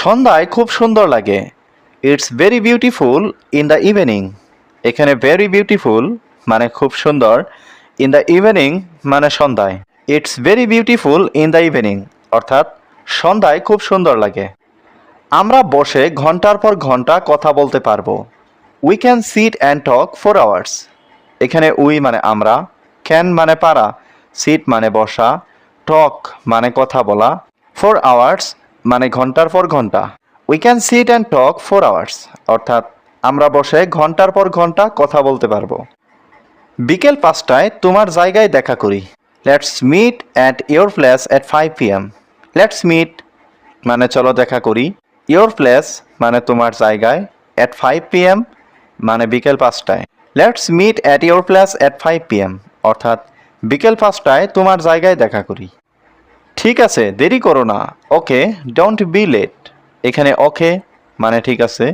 সন্ধ্যায় খুব সুন্দর লাগে। It's very beautiful in the evening. এখানে ভেরি বিউটিফুল মানে খুব সুন্দর, ইন দ্য ইভিনিং মানে সন্ধ্যায়। It's very beautiful in the evening অর্থাৎ সন্ধ্যায় খুব সুন্দর লাগে। আমরা বসে ঘন্টার পর ঘন্টা কথা বলতে পারবো। We can sit and talk for hours. এখানে উই মানে আমরা, ক্যান মানে পারা, সিট মানে বসা, টক মানে কথা বলা, ফর আওয়ার্স মানে ঘন্টার পর ঘন্টা। We can sit and talk for hours অর্থাৎ আমরা বসে ঘন্টার পর ঘন্টা কথা বলতে পারবো। বিকেল 5টায় তোমার জায়গায় দেখা করি। Let's meet at your place at 5 PM। Let's meet মানে চলো দেখা করি, ইয়োর প্লেস মানে তোমার জায়গায়, অ্যাট 5 PM মানে বিকেল 5টায়। Let's meet at your place at 5 PM অর্থাৎ বিকেল 5টায় তোমার জায়গায় দেখা করি। ঠিক আছে, দেরি করো না। ওকে, ডোন্ট বি লেট। এখানে ওকে মানে ঠিক আছে,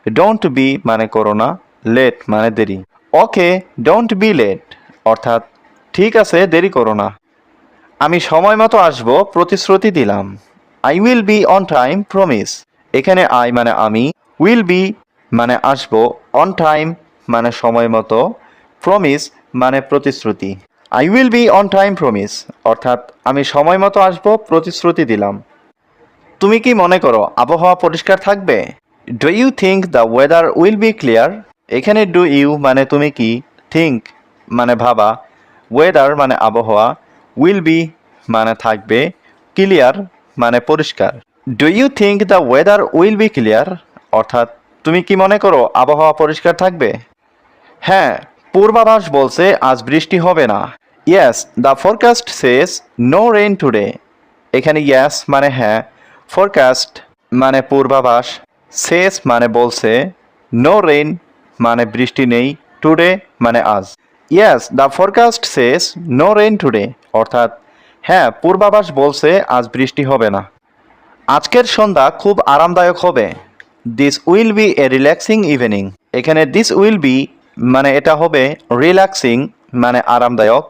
ডোন্ট বি মানে করো না, লেট মানে দেরি। ওকে, ডোন্ট বি লেট অর্থাৎ ঠিক আছে, দেরি করো না। আমি সময় মতো আসবো, প্রতিশ্রুতি দিলাম। I will be on time promise. এখানে আই মানে আমি, উইল বি মানে আসবো, অন টাইম মানে সময় মতো, প্রমিস মানে প্রতিশ্রুতি। I will be on time promise অর্থাৎ আমি সময় মতো আসবো, প্রতিশ্রুতি দিলাম। তুমি কি মনে করো আবহাওয়া পরিষ্কার থাকবে? Do you think the weather will be clear? এখানে ডু ইউ মানে তুমি কি, থিঙ্ক মানে ভাবা, ওয়েদার মানে আবহাওয়া, উইল বি মানে থাকবে, ক্লিয়ার মানে পরিষ্কার। Do you think the weather will be clear অর্থাৎ তুমি কি মনে করো আবহাওয়া পরিষ্কার থাকবে? হ্যাঁ, পূর্বাভাস বলছে আজ বৃষ্টি হবে না। Yes, the forecast says no rain today. এখানে ইয়েস মানে হ্যাঁ, ফোরকাস্ট মানে পূর্বাভাস, সেজ মানে বলছে, নো রেইন মানে বৃষ্টি নেই, টুডে মানে আজ। Yes, the forecast says no rain today অর্থাৎ হ্যাঁ, পূর্বাভাস বলছে আজ বৃষ্টি হবে না। আজকের সন্ধ্যা খুব আরামদায়ক হবে। This will be a relaxing evening. এখানে দিস উইল বি মানে এটা হবে, রিল্যাক্সিং মানে আরামদায়ক,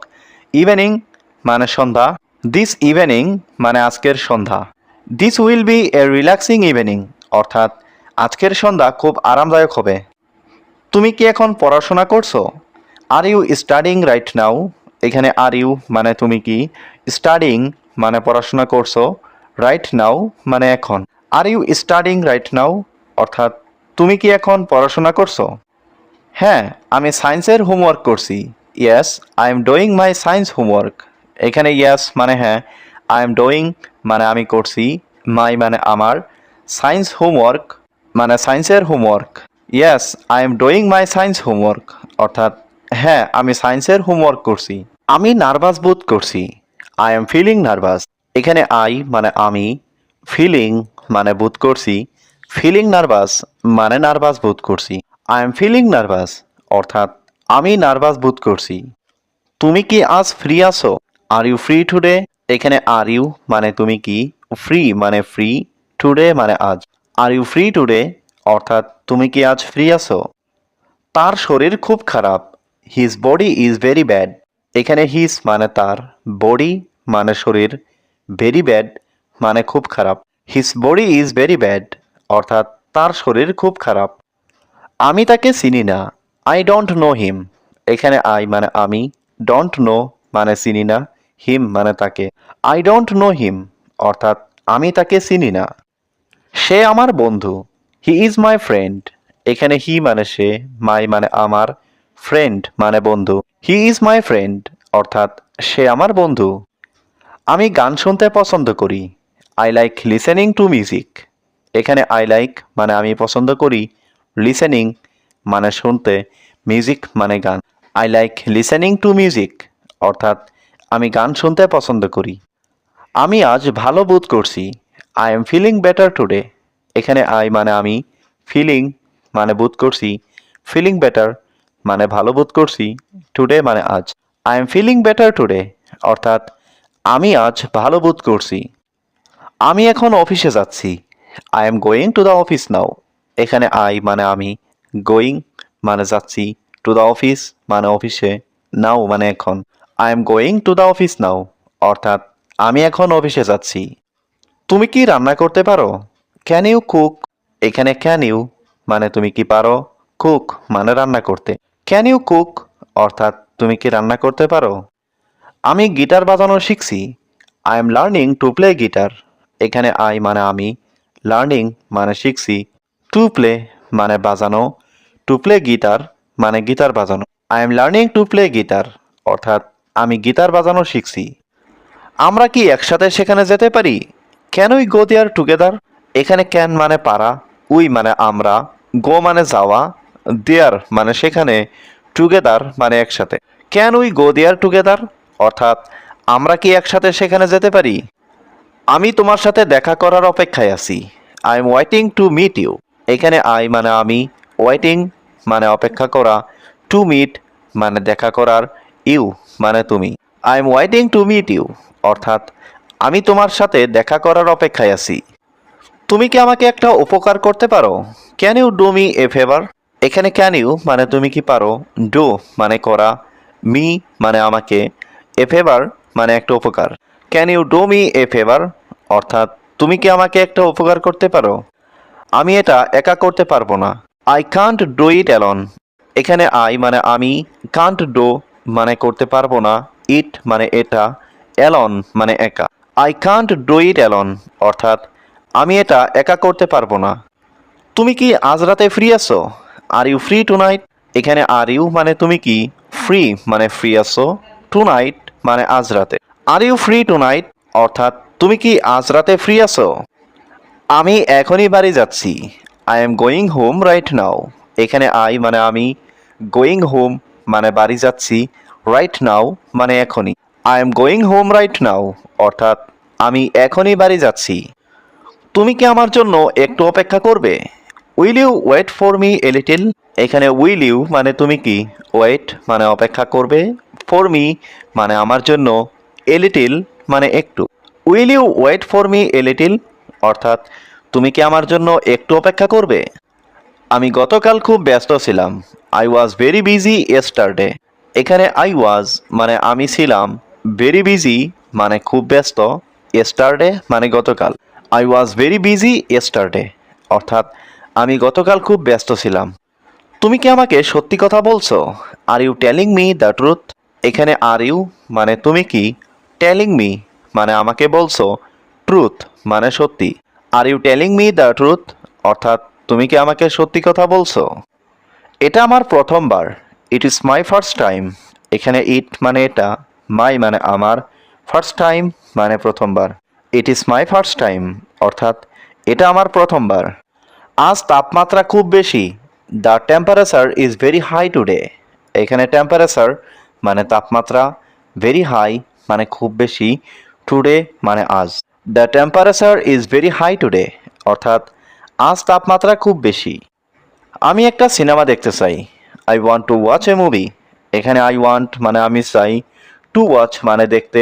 ইভিনিং মানে সন্ধ্যা, দিস ইভিনিং মানে আজকের সন্ধ্যা। This will be a relaxing evening অর্থাৎ আজকের সন্ধ্যা খুব আরামদায়ক হবে। তুমি কি এখন পড়াশোনা করছো? Are you studying right now? এখানে আর ইউ মানে তুমি কি, স্টাডিং মানে পড়াশোনা করছো, রাইট নাও মানে এখন। Are you studying right now অর্থাৎ তুমি কি এখন পড়াশোনা করছো? হ্যাঁ, আমি সায়েন্সের হোমওয়ার্ক করছি। Yes, I am doing my science homework. এখানে ইয়েস মানে হ্যাঁ, আই এম ডুইং মানে আমি করছি, মাই মানে আমার, সায়েন্স হোমওয়ার্ক মানে সায়েন্সের homework. Yes, I am doing my science homework অর্থাৎ হ্যাঁ, আমি সায়েন্সের হোমওয়ার্ক করছি। আমি নার্ভাস বোধ করছি। I am feeling nervous. এখানে আই মানে আমি, ফিলিং মানে বোধ করছি, ফিলিং নার্ভাস মানে নার্ভাস বোধ করছি। আই এম ফিলিং নার্ভাস অর্থাৎ আমি নার্ভাস বোধ করছি। তুমি কি আজ ফ্রি আছো? Are you free today? এখানে আর ইউ মানে তুমি কি, ফ্রি মানে ফ্রি, টুডে মানে আজ। আর ইউ ফ্রি টুডে অর্থাৎ তুমি কি আজ ফ্রি আছো? তার শরীর খুব খারাপ। His body is very bad. এখানে হিজ মানে তার, বডি মানে শরীর, ভেরি ব্যাড মানে খুব খারাপ। His body is very bad অর্থাৎ তার শরীর খুব খারাপ। আমি তাকে চিনি না। I don't know him. এখানে আই মানে আমি, ডোন্ট নো মানে চিনি না, হিম মানে তাকে। আই ডোন্ট নো হিম অর্থাৎ আমি তাকে চিনি না। সে আমার বন্ধু। He is my friend. এখানে হি মানে সে, মাই মানে আমার, ফ্রেন্ড মানে বন্ধু। হি ইজ মাই ফ্রেন্ড অর্থাৎ সে আমার বন্ধু। আমি গান শুনতে পছন্দ করি। I like listening to music. এখানে আই লাইক মানে আমি পছন্দ করি, লিসেনিং মানে শুনতে, মিউজিক মানে গান। I like listening to music অর্থাৎ আমি গান শুনতে পছন্দ করি। আমি আজ ভালো বোধ করছি। I am feeling better today. এখানে আই মানে আমি, ফিলিং মানে বোধ করছি, ফিলিং বেটার মানে ভালো বোধ করছি, টুডে মানে আজ। I am feeling better today অর্থাৎ আমি আজ ভালো বোধ করছি। আমি এখন অফিসে যাচ্ছি। I am going to the office নাও। এখানে আই মানে আমি, গোয়িং মানে যাচ্ছি, টু দ্য অফিস মানে অফিসে, নাও মানে এখন। I am going to the office নাও অর্থাৎ আমি এখন অফিসে যাচ্ছি। তুমি কি রান্না করতে পারো? Can you cook? এখানে ক্যান ইউ মানে তুমি কি পারো, কুক মানে রান্না করতে। ক্যান ইউ কুক অর্থাৎ তুমি কি রান্না করতে পারো? আমি গিটার বাজানো শিখছি। I am learning to play guitar. এখানে আই মানে আমি, লার্নিং মানে শিখছি, টু প্লে মানে বাজানো, টু প্লে গিটার মানে গিটার বাজানো। I am learning to play guitar অর্থাৎ আমি গিটার বাজানো শিখছি। আমরা কি একসাথে সেখানে যেতে পারি? Can we go there together? এখানে ক্যান মানে পারা, উই মানে আমরা, গো মানে যাওয়া, দেয়ার মানে সেখানে, টুগেদার মানে একসাথে। Can we go there together অর্থাৎ আমরা কি একসাথে সেখানে যেতে পারি? আমি তোমার সাথে দেখা করার অপেক্ষায় আছি। I am waiting to meet you. এখানে আই মানে আমি, ওয়েটিং মানে অপেক্ষা করা, টু মিট মানে দেখা করার, ইউ মানে তুমি। I am waiting to meet you অর্থাৎ আমি তোমার সাথে দেখা করার অপেক্ষায় আছি। তুমি কি আমাকে একটা উপকার করতে পারো? Can you do me a favour? এখানে ক্যান ইউ মানে তুমি কি পারো, ডু মানে করা, মি মানে আমাকে, এ ফেভার মানে একটা উপকার। Can you do me a favour অর্থাৎ তুমি কি আমাকে একটা উপকার করতে পারো? আমি এটা একা করতে পারবো না। I can't do it alone. এখানে আই মানে আমি, কান্ট ডু মানে করতে পারবো না, ইট মানে এটা, অ্যালন মানে একা। I can't do it alone অর্থাৎ আমি এটা একা করতে পারবো না। তুমি কি আজ রাতে ফ্রি আছো? Are you free tonight? এখানে আর ইউ মানে তুমি কি, ফ্রি মানে ফ্রি আছো, টু নাইট মানে আজ রাতে। Are you free tonight অর্থাৎ তুমি কি আজ রাতে ফ্রি আছো? আমি এখনই বাড়ি যাচ্ছি। I am going home right now. এখানে আই মানে আমি, গোয়িং হোম মানে বাড়ি যাচ্ছি, রাইট নাও মানে এখনই। I am going home right now অর্থাৎ আমি এখনই বাড়ি যাচ্ছি। তুমি কি আমার জন্য একটু অপেক্ষা করবে? Will you wait for me a little? এখানে উইল ইউ মানে তুমি কি, ওয়েট মানে অপেক্ষা করবে, ফর মি মানে আমার জন্য, এ লিটিল মানে একটু। Will you wait for me a little অর্থাৎ তুমি কি আমার জন্য একটু অপেক্ষা করবে? আমি গতকাল খুব ব্যস্ত ছিলাম। I was very busy yesterday. এখানে আই ওয়াজ মানে আমি ছিলাম, ভেরি বিজি মানে খুব ব্যস্ত, ইয়েস্টারডে মানে গতকাল। I was very busy yesterday অর্থাৎ আমি গতকাল খুব ব্যস্ত ছিলাম। তুমি কি আমাকে সত্যি কথা বলছো? Are you telling me the truth? এখানে আর ইউ মানে তুমি কি, টেলিং মি মানে আমাকে বলছো, ট্রুথ মানে সত্যি। Are you telling me the truth অর্থাৎ তুমি কি আমাকে সত্যি কথা বলছো? এটা আমার প্রথমবার। It is my first time. এখানে ইট মানে এটা, মাই মানে আমার, ফার্স্ট টাইম মানে প্রথমবার। It is my first time অর্থাৎ এটা আমার প্রথমবার। আজ তাপমাত্রা খুব বেশি। The temperature is very high today. এখানে টেম্পারেচার মানে তাপমাত্রা, ভেরি হাই মানে খুব বেশি, টুডে মানে আজ। The temperature is very high today অর্থাৎ আজ তাপমাত্রা খুব বেশি। আমি একটা সিনেমা দেখতে চাই। I want to watch a movie. এখানে আই ওয়ান্ট মানে আমি চাই, টু ওয়াচ মানে দেখতে,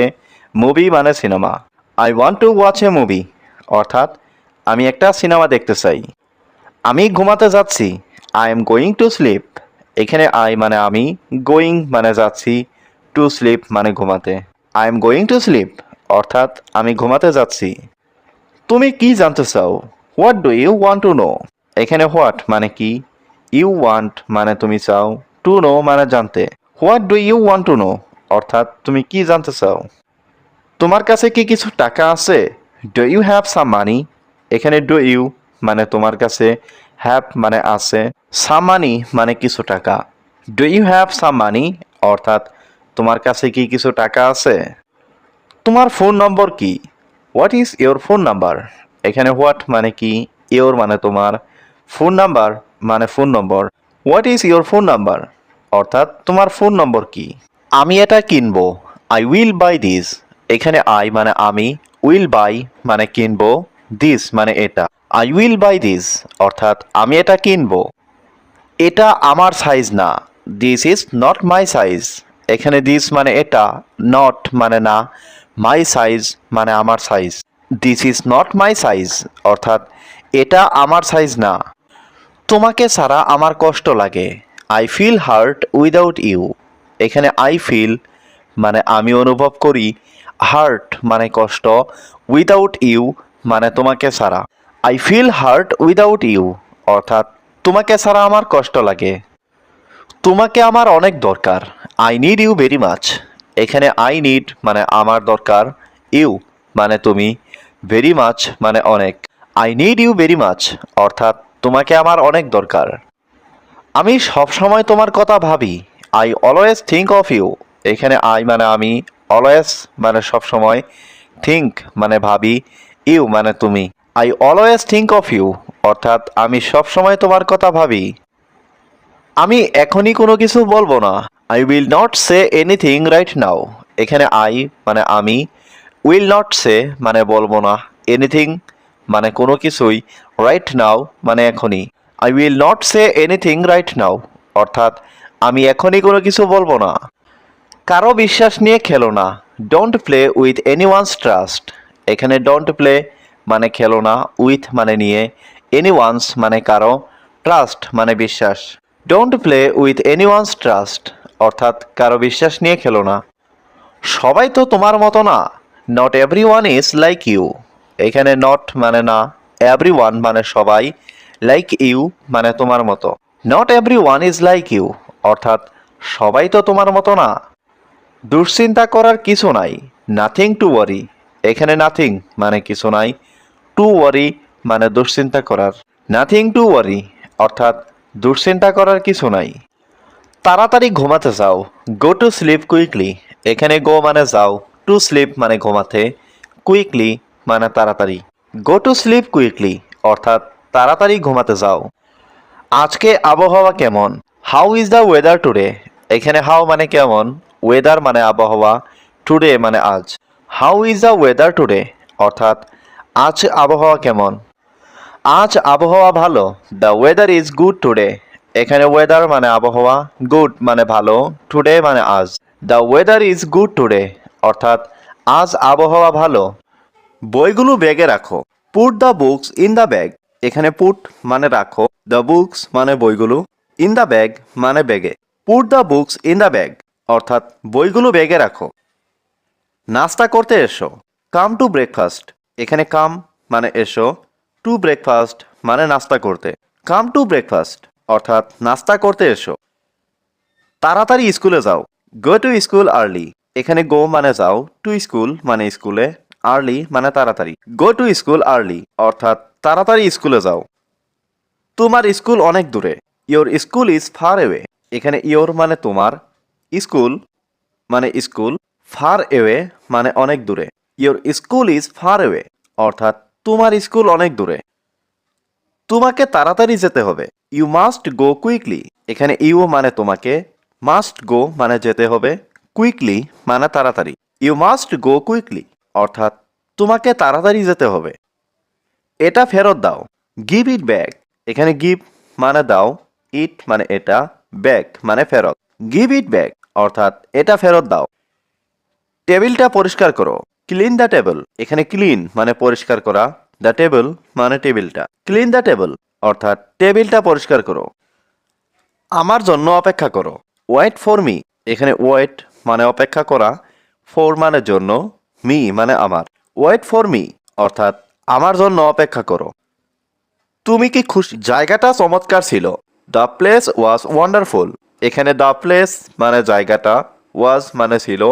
মুভি মানে cinema. I want to watch a movie অর্থাৎ আমি একটা সিনেমা দেখতে চাই। আমি ঘুমাতে যাচ্ছি। I am going to sleep. এখানে আই মানে আমি, গোয়িং মানে যাচ্ছি, টু স্লিপ মানে ঘুমাতে। I am going to sleep অর্থাৎ আমি ঘুমাতে যাচ্ছি। তুমি কি জানতে চাও? What do you want to no? এখানে হোয়াট মানে কি, ইউ ওয়ান্ট মানে তুমি চাও, টু নো মানে জানতে। What do you want to know অর্থাৎ তুমি কি জানতে চাও? তোমার কাছে কি কিছু টাকা আছে? ডু ইউ হ্যাভ সাম মানি? এখানে ডু ইউ মানে তোমার কাছে, হ্যাভ মানে আছে, সাম মানি মানে কিছু টাকা। ডু ইউ হ্যাভ সাম মানি অর্থাৎ তোমার কাছে কি কিছু টাকা আছে? তোমার ফোন নম্বর কি? What is your phone number? এখানে হোয়াট মানে কি, ইয়োর মানে তোমার, ফোন নাম্বার মানে phone number. What is your phone number অর্থাৎ তোমার ফোন নম্বর কি? আমি এটা কিনবো। I will buy this. এখানে আই মানে আমি, উইল বাই মানে কিনবো, দিস মানে এটা। আই উইল বাই দিস অর্থাৎ আমি এটা কিনবো। এটা আমার সাইজ না। This is not my size. এখানে দিস মানে এটা, নট মানে না, মাই সাইজ মানে আমার size. This is not my size অর্থাৎ এটা আমার সাইজ না। তোমাকে ছাড়া আমার কষ্ট লাগে। I feel hurt without you. এখানে আই ফিল মানে আমি অনুভব করি, হার্ট মানে কষ্ট, উইদাউট ইউ মানে তোমাকে ছাড়া। I feel hurt without you, অর্থাৎ তোমাকে ছাড়া আমার কষ্ট লাগে। তোমাকে আমার অনেক দরকার, I need you very much. এখানে আই নিড মানে আমার দরকার, ইউ মানে তুমি, ভেরি মাচ মানে অনেক। I need you very much, অর্থাৎ তোমাকে আমার অনেক দরকার। আমি সবসময় তোমার কথা ভাবি, I always think of you. এখানে আই মানে আমি, অলওয়েজ মানে সবসময়, থিঙ্ক মানে ভাবি, ইউ মানে তুমি। I always think of you, অর্থাৎ আমি সবসময় তোমার কথা ভাবি। আমি এখনই কোনো কিছু বলবো না, I will not say anything right now. এখানে আই মানে আমি, উইল নট সে মানে বলবো না, এনিথিং মানে কোনো কিছুই, রাইট নাও মানে এখনই। I will not say anything right now, অর্থাৎ আমি এখনই কোনো কিছু বলবো না। কারো বিশ্বাস নিয়ে খেলো না, don't play with anyone's trust. এখানে ডোন্ট প্লে মানে খেলো না, উইথ মানে নিয়ে, এনি ওয়ান্স মানে কারো, ট্রাস্ট মানে বিশ্বাস। Don't play with anyone's trust, অর্থাৎ কারো বিশ্বাস নিয়ে খেলো না। সবাই তো তোমার মতো না, not every one is like you. এখানে নট মানে না, এভরি ওয়ান মানে সবাই, লাইক ইউ মানে তোমার মতো। Not every one is like you, অর্থাৎ সবাই তো তোমার মতো না। দুশ্চিন্তা করার কিছু নাই, নাথিং টু ওয়ারি। এখানে নাথিং মানে কিছু নাই, টু ওয়ারি মানে দুশ্চিন্তা করার। নাথিং টু ওয়ারি, অর্থাৎ দুশ্চিন্তা করার কিছু নাই। তাড়াতাড়ি ঘুমাতে যাও, গো টু স্লিপ কুইকলি। এখানে গো মানে যাও, টু স্লিপ মানে ঘুমাতে, কুইকলি মানে তাড়াতাড়ি। গো টু স্লিপ কুইকলি, অর্থাৎ তাড়াতাড়ি ঘুমাতে যাও। আজকে আবহাওয়া কেমন, how is the weather today. এখানে হাউ মানে কেমন, ওয়েদার মানে আবহাওয়া, টুডে মানে আজ। How is the weather today, অর্থাৎ আজ আবহাওয়া কেমন। আজ আবহাওয়া ভালো, the weather is good today. এখানে ওয়েদার মানে আবহাওয়া, গুড মানে ভালো, টুডে মানে আজ। The weather is good today, অর্থাৎ আজ আবহাওয়া ভালো। বইগুলো ব্যাগে রাখো, put the books in the bag. এখানে পুট মানে রাখো, দ্য বুকস মানে বইগুলো, ইন দ্য ব্যাগ মানে ব্যাগে। Put the books in the bag, অর্থাৎ বইগুলো ব্যাগে রাখো। নাস্তা করতে এসো, কাম টু ব্রেকফাস্ট। এখানে কাম মানে এসো, টু ব্রেকফাস্ট মানে নাস্তা করতে। কাম টু ব্রেকফাস্ট, অর্থাৎ নাস্তা করতে এসো। তাড়াতাড়ি স্কুলে যাও, গো টু স্কুল আর্লি। এখানে গো মানে যাও, টু স্কুল মানে স্কুলে, আর্লি মানে তাড়াতাড়ি। গো টু স্কুল আর্লি, অর্থাৎ তাড়াতাড়ি স্কুলে যাও। তোমার স্কুল অনেক দূরে, your school is far away. এখানে ইয়োর মানে তোমার, স্কুল মানে স্কুল, ফার এওয়ে মানে অনেক দূরে। Your school is far away, অর্থাৎ তোমার স্কুল অনেক দূরে। তোমাকে তাড়াতাড়ি যেতে হবে, ইউ মাস্ট গো কুইকলি। এখানে ইউ মানে তোমাকে, মাস্ট গো মানে যেতে হবে, কুইকলি মানে তাড়াতাড়ি। ইউ মাস্ট গো কুইকলি, অর্থাৎ তোমাকে তাড়াতাড়ি যেতে হবে। এটা ফেরত দাও, গিভ ইট ব্যাক। এখানে গিভ মানে দাও, ইট মানে এটা, ব্যাক মানে ফেরত। গিভ ইট ব্যাক, অর্থাৎ এটা ফেরত দাও। টেবিলটা পরিষ্কার করো, ক্লিন দ্য টেবিল। এখানে ক্লিন মানে পরিষ্কার করা, দ্য টেবিল মানে টেবিলটা। ক্লিন দ্য টেবিল, অর্থাৎ টেবিলটা পরিষ্কার করো। আমার জন্য অপেক্ষা করো, ওয়েট ফর মি। এখানে ওয়েট মানে অপেক্ষা করা, ফর মানে জন্য, মি মানে আমার। ওয়েট ফর মি, অর্থাৎ আমার জন্য অপেক্ষা করো। তুমি কি খুশি, জায়গাটা চমৎকার ছিল, দ্য প্লেস ওয়াজ ওয়ান্ডারফুল। এখানে দ্য প্লেস মানে জায়গাটা, ওয়াজ মানে ছিল,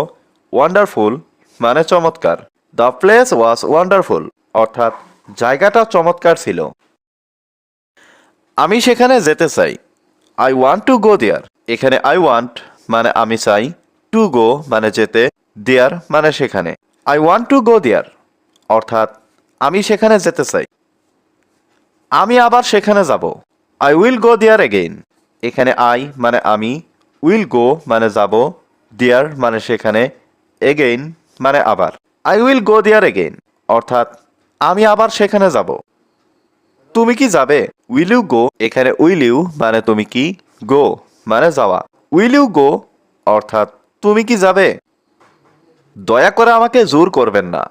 ওয়ান্ডারফুল মানে চমৎকার। দ্য প্লেস ওয়াজ ওয়ান্ডারফুল, অর্থাৎ জায়গাটা চমৎকার ছিল। আমি সেখানে যেতে চাই, আই ওয়ান্ট টু গো দেয়ার। এখানে আই ওয়ান্ট মানে আমি চাই, টু গো মানে যেতে, দেয়ার মানে সেখানে। I want to go there, অর্থাৎ আমি সেখানে যেতে চাই। আমি আবার সেখানে যাব, I will go there again. এখানে আই মানে আমি, উইল গো মানে যাব, দেয়ার মানে সেখানে, এগেইন মানে আবার। I will go there again, অর্থাৎ আমি আবার সেখানে যাব। তুমি কি যাবে, উইল ইউ গো। এখানে উইল ইউ মানে তুমি কি, গো মানে যাওয়া। উইল ইউ গো, অর্থাৎ তুমি কি যাবে। দয়া করে আমাকে জোর করবেন না,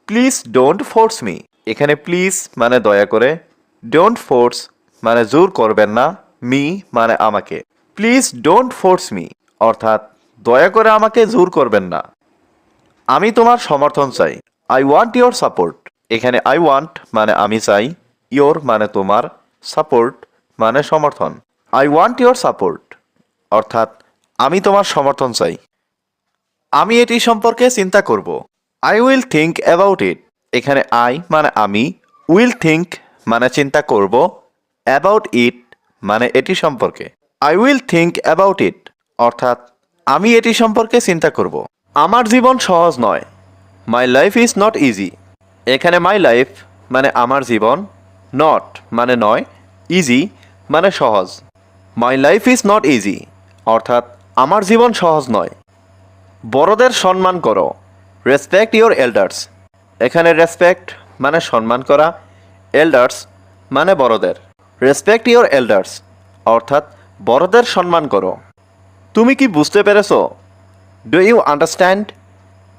প্লিজ ডোন্ট ফোর্স মি। এখানে প্লিজ মানে দয়া করে, ডোন্ট ফোর্স মানে জোর করবেন না, মি মানে আমাকে। প্লিজ ডোন্ট ফোর্স মি, অর্থাৎ দয়া করে আমাকে জোর করবেন না। আমি তোমার সমর্থন চাই, আই ওয়ান্ট ইয়োর সাপোর্ট। এখানে আই ওয়ান্ট মানে আমি চাই, ইয়োর মানে তোমার, সাপোর্ট মানে সমর্থন। আই ওয়ান্ট ইয়োর সাপোর্ট অর্থাৎ আমি তোমার সমর্থন চাই। আমি এটি সম্পর্কে চিন্তা করব। I will think about it. এখানে আই মানে আমি, উইল থিঙ্ক মানে চিন্তা করব, অ্যাবাউট ইট মানে এটি সম্পর্কে। I will think about it অর্থাৎ আমি এটি সম্পর্কে চিন্তা করব। আমার জীবন সহজ নয়। My life is not easy. এখানে মাই লাইফ মানে আমার জীবন, নট মানে নয়, ইজি মানে সহজ। My life is not easy অর্থাৎ আমার জীবন সহজ নয়। বড়দের সম্মান করো। Respect your elders. এখানে রেসপেক্ট মানে সম্মান করা, এল্ডার্স মানে বড়দের। রেসপেক্ট ইয়োর এল্ডার্স অর্থাৎ বড়দের সম্মান করো। তুমি কি বুঝতে পেরেছো? Do you understand.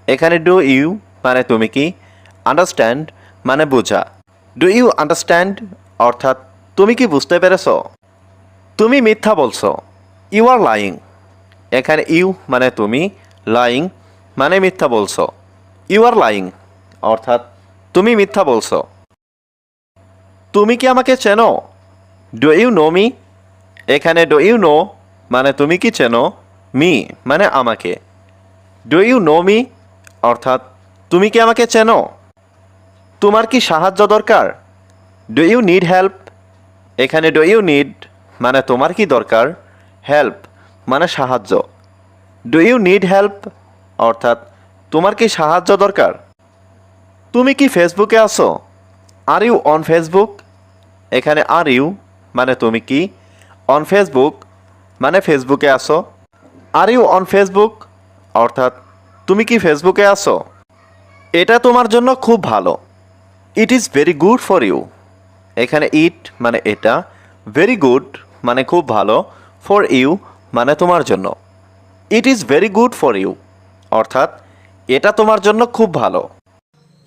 এখানে ডু ইউ মানে তুমি কি, আন্ডারস্ট্যান্ড মানে বোঝা। ডু ইউ আন্ডারস্ট্যান্ড অর্থাৎ তুমি কি বুঝতে পেরেছো? তুমি মিথ্যা বলছো। You are lying. এখানে ইউ মানে তুমি, লাইং মানে মিথ্যা বলছো। ইউ আর লাইং অর্থাৎ তুমি মিথ্যা বলছো। তুমি কি আমাকে চেনো? Do you know me. এখানে ডু ইউ নো মানে তুমি কি চেনো, মি মানে আমাকে। ডু ইউ নো মি অর্থাৎ তুমি কি আমাকে চেনো? তোমার কি সাহায্য দরকার? Do you need help. এখানে ডু ইউ নিড মানে তোমার কি দরকার, হেল্প মানে সাহায্য। ডু ইউ নিড হেল্প অর্থাৎ তোমার কি সাহায্য দরকার? তুমি কি ফেসবুকে আছো? Are you on Facebook. এখানে আর ইউ মানে তুমি কি, অন ফেসবুক মানে ফেসবুকে আছো। আর ইউ অন ফেসবুক অর্থাৎ তুমি কি ফেসবুকে আছো? এটা তোমার জন্য খুব ভালো। It is very good for you. এখানে ইট মানে এটা, ভেরি গুড মানে খুব ভালো, ফর ইউ মানে তোমার জন্য। It is very good for you অর্থাৎ এটা তোমার জন্য খুব ভালো।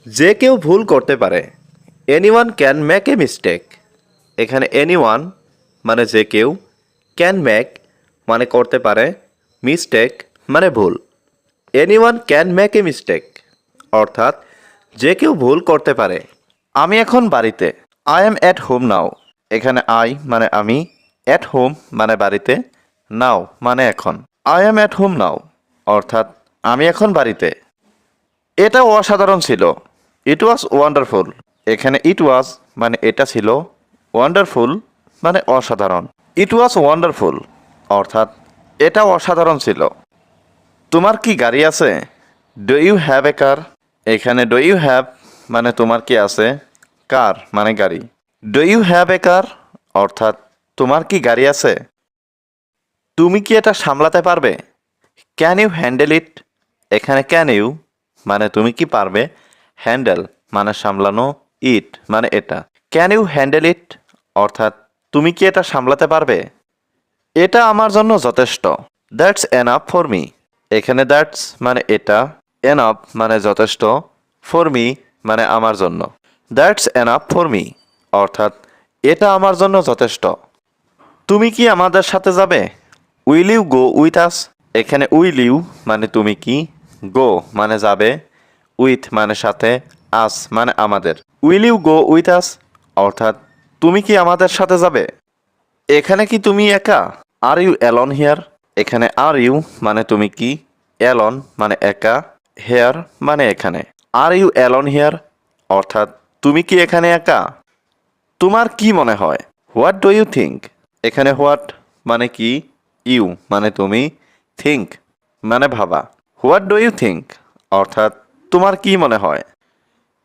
যে কেউ ভুল করতে পারে। Anyone can make a mistake. এখানে এনিওয়ান মানে যে কেউ, ক্যান মেক মানে করতে পারে, মিস্টেক মানে ভুল। Anyone can make a mistake অর্থাৎ যে কেউ ভুল করতে পারে। আমি এখন বাড়িতে। I am at home now. এখানে আই মানে আমি, অ্যাট হোম মানে বাড়িতে, নাও মানে এখন। I am at home now অর্থাৎ আমি এখন বাড়িতে। এটা অসাধারণ ছিল। ইট ওয়াজ ওয়ান্ডারফুল। এখানে ইট ওয়াজ মানে এটা ছিল, ওয়ান্ডারফুল মানে অসাধারণ। ইট ওয়াজ ওয়ান্ডারফুল অর্থাৎ এটা অসাধারণ ছিল। তোমার কি গাড়ি আছে? ডু ইউ হ্যাভ এ কার। এখানে ডু ইউ হ্যাভ মানে তোমার কি আছে, কার মানে গাড়ি। ডু ইউ হ্যাভ এ কার অর্থাৎ তোমার কি গাড়ি আছে? তুমি কি এটা সামলাতে পারবে? Can you handle it. এখানে ক্যান ইউ মানে তুমি কি পারবে, হ্যান্ডেল মানে সামলানো, ইট মানে এটা। ক্যান ইউ হ্যান্ডেল ইট অর্থাৎ তুমি কি এটা সামলাতে পারবে? এটা আমার জন্য যথেষ্ট। That's enough for me. এখানে দ্যাটস মানে এটা, এনাফ মানে যথেষ্ট, ফর মি মানে আমার জন্য। দ্যাটস এনাফ ফর মি অর্থাৎ এটা আমার জন্য যথেষ্ট। তুমি কি আমাদের সাথে যাবে? Will you go with us. এখানে উইল ইউ মানে তুমি কি, গো মানে যাবে, উইথ মানে সাথে, আস মানে আমাদের। Will you go with us অর্থাৎ তুমি কি আমাদের সাথে যাবে? এখানে কি তুমি একা? Are you alone here. এখানে আর ইউ মানে তুমি কি, অ্যালন মানে একা, হেয়ার মানে এখানে। আর ইউ অ্যালন হিয়ার অর্থাৎ তুমি কি এখানে একা? তোমার কি মনে হয়? What do you think. এখানে হোয়াট মানে কি, ইউ মানে তুমি, থিঙ্ক মানে ভাবা। হোয়াট ডু ইউ থিঙ্ক অর্থাৎ তোমার কি মনে হয়?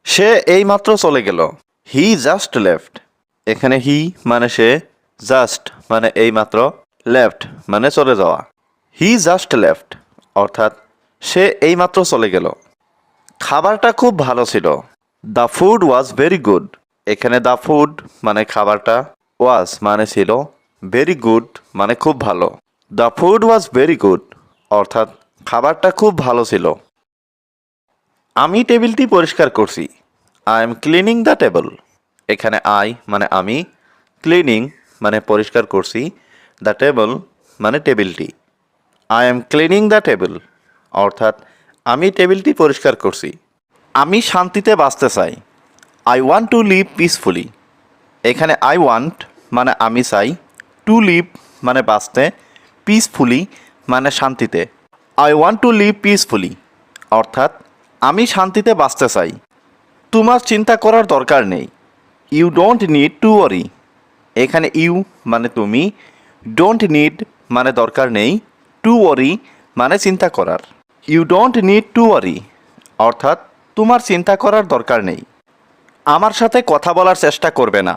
সে এইমাত্র চলে গেল। He just left. এখানে হি মানে সে, জাস্ট মানে এইমাত্র, লেফট মানে চলে যাওয়া। হি জাস্ট লেফট অর্থাৎ সে এইমাত্র চলে গেল। খাবারটা খুব ভালো ছিল। The food was very good. এখানে দ্য ফুড মানে খাবারটা, ওয়াজ মানে ছিল, ভেরি গুড মানে খুব ভালো। The food was very good অর্থাৎ খাবারটা খুব ভালো ছিল। আমি টেবিলটি পরিষ্কার করছি। I am cleaning the table. এখানে আই মানে আমি, ক্লিনিং মানে পরিষ্কার করছি, দ্য টেবল মানে টেবিলটি। I am cleaning the table অর্থাৎ আমি টেবিলটি পরিষ্কার করছি। আমি শান্তিতে বাঁচতে চাই। I want to live peacefully. এখানে আই ওয়ান্ট মানে আমি চাই, টু লিভ মানে বাঁচতে, পিসফুলি মানে শান্তিতে। I want to live peacefully অর্থাৎ আমি শান্তিতে বাঁচতে চাই। তোমার চিন্তা করার দরকার নেই, you don't need to worry. এখানে ইউ মানে তুমি, ডোন্ট নিড মানে দরকার নেই, টু ওয়ারি মানে চিন্তা করার। You don't need to worry অর্থাৎ তোমার চিন্তা করার দরকার নেই। আমার সাথে কথা বলার চেষ্টা করবে না,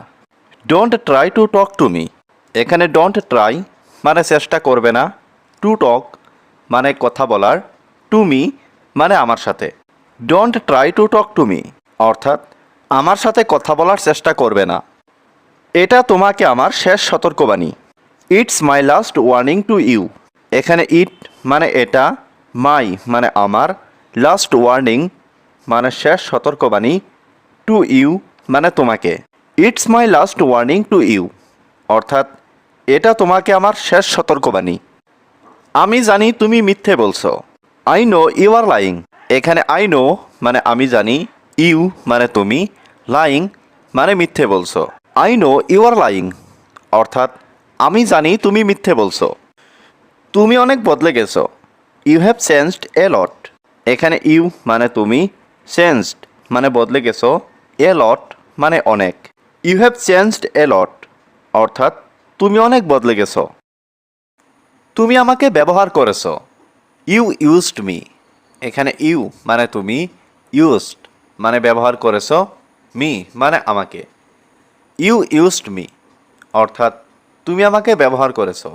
don't try to talk to me. এখানে ডোন্ট ট্রাই মানে চেষ্টা করবে না, টু টক মানে কথা বলার, টু মি মানে আমার সাথে। Don't try to talk to me অর্থাৎ আমার সাথে কথা বলার চেষ্টা করবে না। এটা তোমাকে আমার শেষ সতর্কবাণী। It's my last warning to you. এখানে ইট মানে এটা, মাই মানে আমার, লাস্ট ওয়ার্নিং মানে শেষ সতর্কবাণী, টু ইউ মানে তোমাকে। It's my last warning to you অর্থাৎ এটা তোমাকে আমার শেষ সতর্কবাণী। আমি জানি তুমি মিথ্যে বলছো, I know you are lying. এখানে আই নো মানে আমি জানি, ইউ মানে তুমি, লাইং মানে মিথ্যে বলছো। I know you are lying অর্থাৎ আমি জানি তুমি মিথ্যে বলছো। তুমি অনেক বদলে গেছো, ইউ হ্যাভ চেঞ্জড এ লট। এখানে ইউ মানে তুমি, চেঞ্জড মানে বদলে গেছো, এ লট মানে অনেক। ইউ হ্যাভ চেঞ্জড এ লট অর্থাৎ তুমি অনেক বদলে গেছো। তুমি আমাকে ব্যবহার করেছো, ইউ ইউজড মি। এখানে ইউ মানে তুমি, ইউজড মানে ব্যবহার করেছো, মি মানে আমাকে। ইউ ইউজড মি অর্থাৎ তুমি আমাকে ব্যবহার করেছো।